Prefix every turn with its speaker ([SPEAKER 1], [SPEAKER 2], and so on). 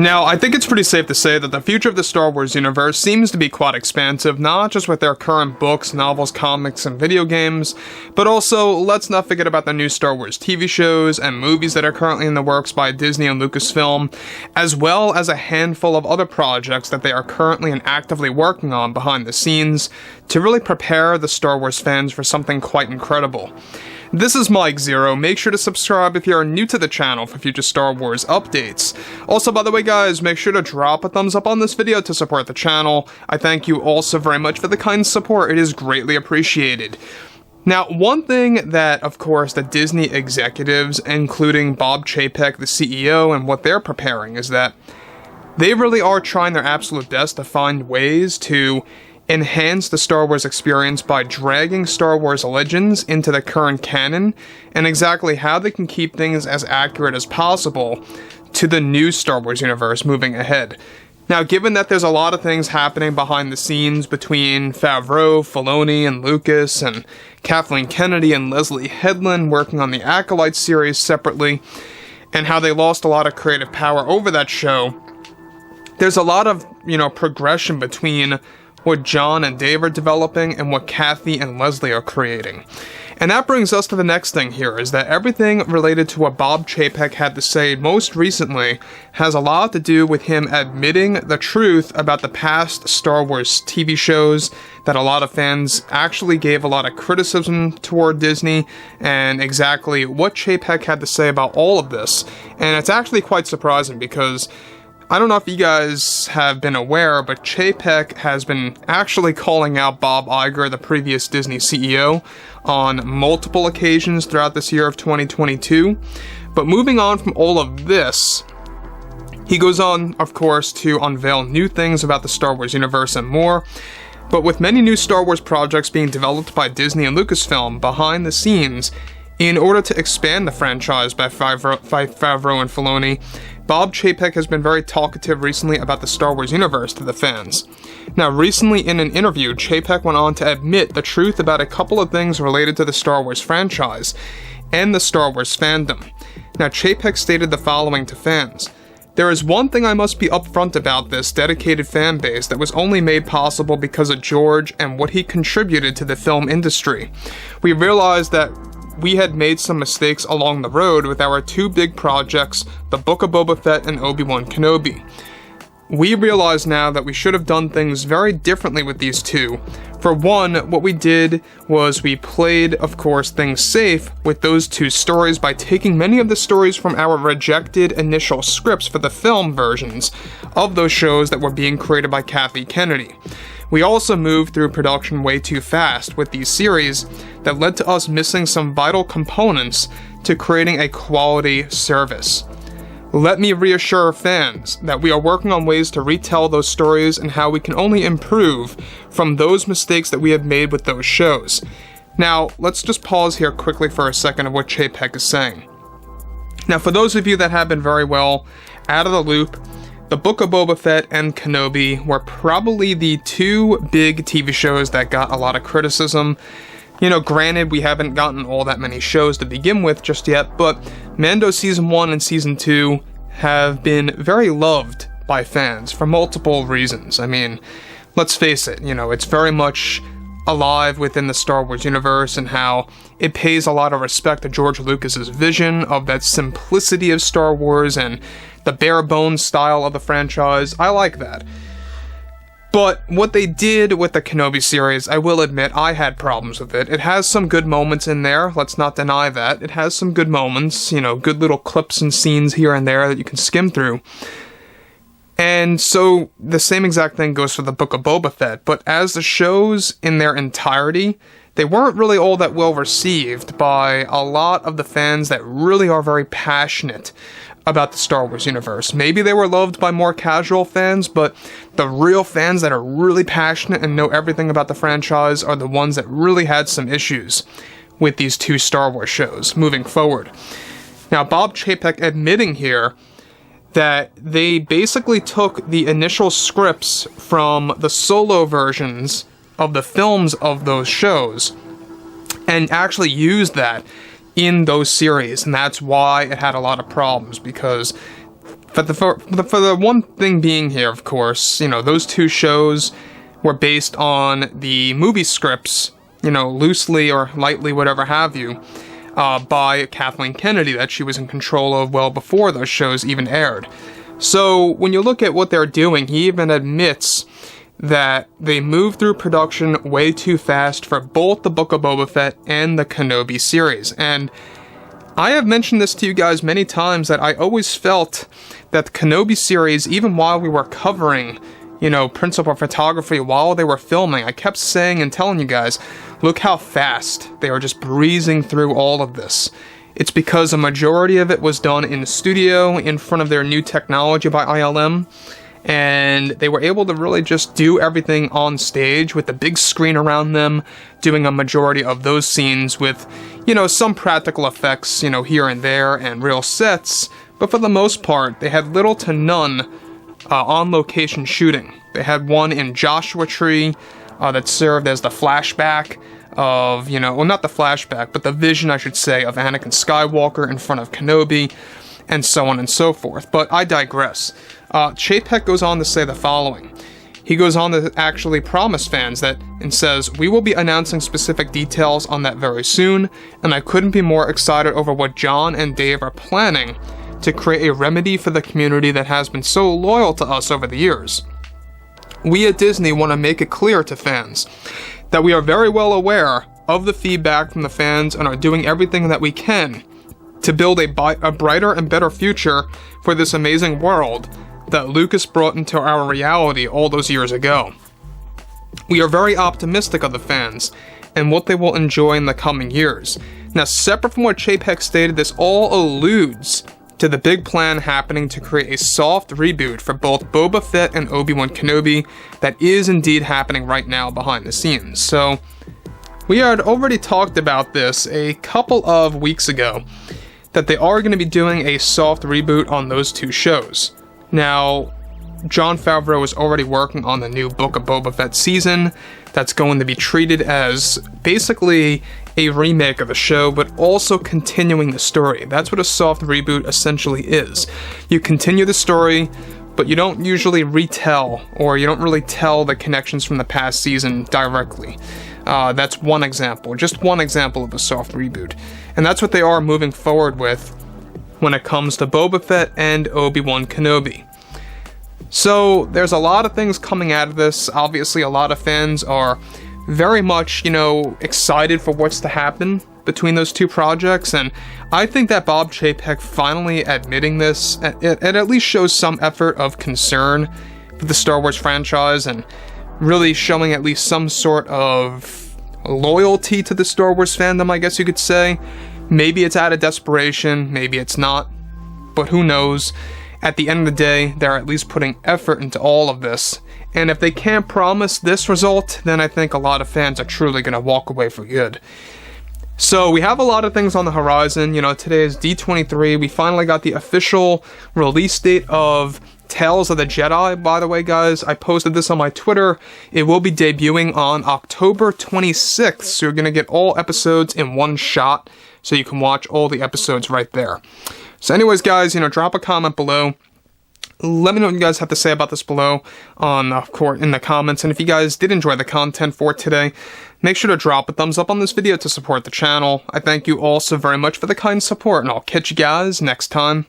[SPEAKER 1] Now, I think it's pretty safe to say that the future of the Star Wars universe seems to be quite expansive, not just with their current books, novels, comics, and video games, but also, let's not forget about the new Star Wars TV shows and movies that are currently in the works by Disney and Lucasfilm, as well as a handful of other projects that they are currently and actively working on behind the scenes to really prepare the Star Wars fans for something quite incredible. This is Mike Zero. Make sure to subscribe if you're new to the channel for future Star Wars updates. Also, by the way guys, make sure to drop a thumbs up on this video to support the channel. I thank you all so very much for the kind support. It is greatly appreciated. Now, one thing that, of course, the Disney executives, including Bob Chapek, the CEO, and what they're preparing is that they really are trying their absolute best to find ways to enhance the Star Wars experience by dragging Star Wars legends into the current canon, and exactly how they can keep things as accurate as possible to the new Star Wars universe moving ahead. Now, given that there's a lot of things happening behind the scenes between FAVREAU, Filoni, and Lucas, and Kathleen Kennedy and Leslie Headland working on the Acolyte series separately, and how they lost a lot of creative power over that show, there's a lot of, progression between what John and Dave are developing and what Kathy and Leslie are creating. And that brings us to the next thing here, is that everything related to what Bob Chapek had to say most recently has a lot to do with him admitting the truth about the past Star Wars TV shows that a lot of fans actually gave a lot of criticism toward Disney, and exactly what Chapek had to say about all of this. And it's actually quite surprising because I don't know if you guys have been aware, but Chapek has been actually calling out Bob Iger, the previous Disney CEO, on multiple occasions throughout this year of 2022. But moving on from all of this, he goes on, of course, to unveil new things about the Star Wars universe and more. But with many new Star Wars projects being developed by Disney and Lucasfilm behind the scenes, in order to expand the franchise by Favreau and Filoni, Bob Chapek has been very talkative recently about the Star Wars universe to the fans. Now, recently in an interview, Chapek went on to admit the truth about a couple of things related to the Star Wars franchise and the Star Wars fandom. Now, Chapek stated the following to fans: "There is one thing I must be upfront about this dedicated fan base that was only made possible because of George and what he contributed to the film industry. We realized that we had made some mistakes along the road with our two big projects, The Book of Boba Fett and Obi-Wan Kenobi. We realize now that we should have done things very differently with these two. For one, what we did was we played, of course, things safe with those two stories by taking many of the stories from our rejected initial scripts for the film versions of those shows that were being created by Kathy Kennedy. We also moved through production way too fast with these series that led to us missing some vital components to creating a quality service. Let me reassure fans that we are working on ways to retell those stories and how we can only improve from those mistakes that we have made with those shows." Now, let's just pause here quickly for a second of what Chapek is saying. Now, for those of you that have been very well out of the loop, The Book of Boba Fett and Kenobi were probably the two big TV shows that got a lot of criticism. Granted, we haven't gotten all that many shows to begin with just yet, but Mando Season 1 and Season 2 have been very loved by fans for multiple reasons. I mean, let's face it, it's very much alive within the Star Wars universe and how it pays a lot of respect to George Lucas's vision of that simplicity of Star Wars and the bare bones style of the franchise. I like that. But what they did with the Kenobi series, I will admit, I had problems with it. It has some good moments in there, let's not deny that. It has some good moments, good little clips and scenes here and there that you can skim through. And so the same exact thing goes for the Book of Boba Fett, but as the shows in their entirety, they weren't really all that well received by a lot of the fans that really are very passionate about the Star Wars universe. Maybe they were loved by more casual fans, but the real fans that are really passionate and know everything about the franchise are the ones that really had some issues with these two Star Wars shows moving forward. Now, Bob Chapek admitting here that they basically took the initial scripts from the solo versions of the films of those shows and actually used that in those series, and that's why it had a lot of problems, because For the one thing being here, of course, those two shows were based on the movie scripts, loosely or lightly, whatever have you, by Kathleen Kennedy that she was in control of well before those shows even aired. So when you look at what they're doing, he even admits that they moved through production way too fast for both the Book of Boba Fett and the Kenobi series. And I have mentioned this to you guys many times that I always felt that the Kenobi series, even while we were covering, principal photography while they were filming, I kept saying and telling you guys, look how fast they were just breezing through all of this. It's because a majority of it was done in the studio in front of their new technology by ILM, and they were able to really just do everything on stage with the big screen around them, doing a majority of those scenes with, some practical effects, here and there, and real sets, but for the most part, they had little to none on-location shooting. They had one in Joshua Tree that served as the flashback of, not the flashback, but the vision, I should say, of Anakin Skywalker in front of Kenobi, and so on and so forth. But I digress. Chapek goes on to say the following. He goes on to actually promise fans that, and says, "We will be announcing specific details on that very soon, and I couldn't be more excited over what John and Dave are planning to create a remedy for the community that has been so loyal to us over the years. We at Disney want to make it clear to fans that we are very well aware of the feedback from the fans and are doing everything that we can to build a brighter and better future for this amazing world that Lucas brought into our reality all those years ago. We are very optimistic of the fans and what they will enjoy in the coming years." Now, separate from what Chapek stated, this all alludes to the big plan happening to create a soft reboot for both Boba Fett and Obi-Wan Kenobi that is indeed happening right now behind the scenes. So, we had already talked about this a couple of weeks ago, that they are going to be doing a soft reboot on those two shows. Now, Jon Favreau is already working on the new Book of Boba Fett season that's going to be treated as basically a remake of the show, but also continuing the story. That's what a soft reboot essentially is. You continue the story, but you don't usually retell, or you don't really tell the connections from the past season directly. That's one example, just one example of a soft reboot. And that's what they are moving forward with when it comes to Boba Fett and Obi-Wan Kenobi. So, there's a lot of things coming out of this. Obviously, a lot of fans are very much, excited for what's to happen between those two projects, and I think that Bob Chapek finally admitting this, it at least shows some effort of concern for the Star Wars franchise, and really showing at least some sort of loyalty to the Star Wars fandom, I guess you could say. Maybe it's out of desperation, maybe it's not, but who knows. At the end of the day, they're at least putting effort into all of this, and if they can't promise this result, then I think a lot of fans are truly going to walk away for good. So we have a lot of things on the horizon. Today is D23. We finally got the official release date of Tales of the Jedi. By the way, guys, I posted this on my Twitter. It will be debuting on October 26th, so you're going to get all episodes in one shot, so you can watch all the episodes right there. So anyways, guys, drop a comment below. Let me know what you guys have to say about this below in the comments. And if you guys did enjoy the content for today, make sure to drop a thumbs up on this video to support the channel. I thank you all so very much for the kind support, and I'll catch you guys next time.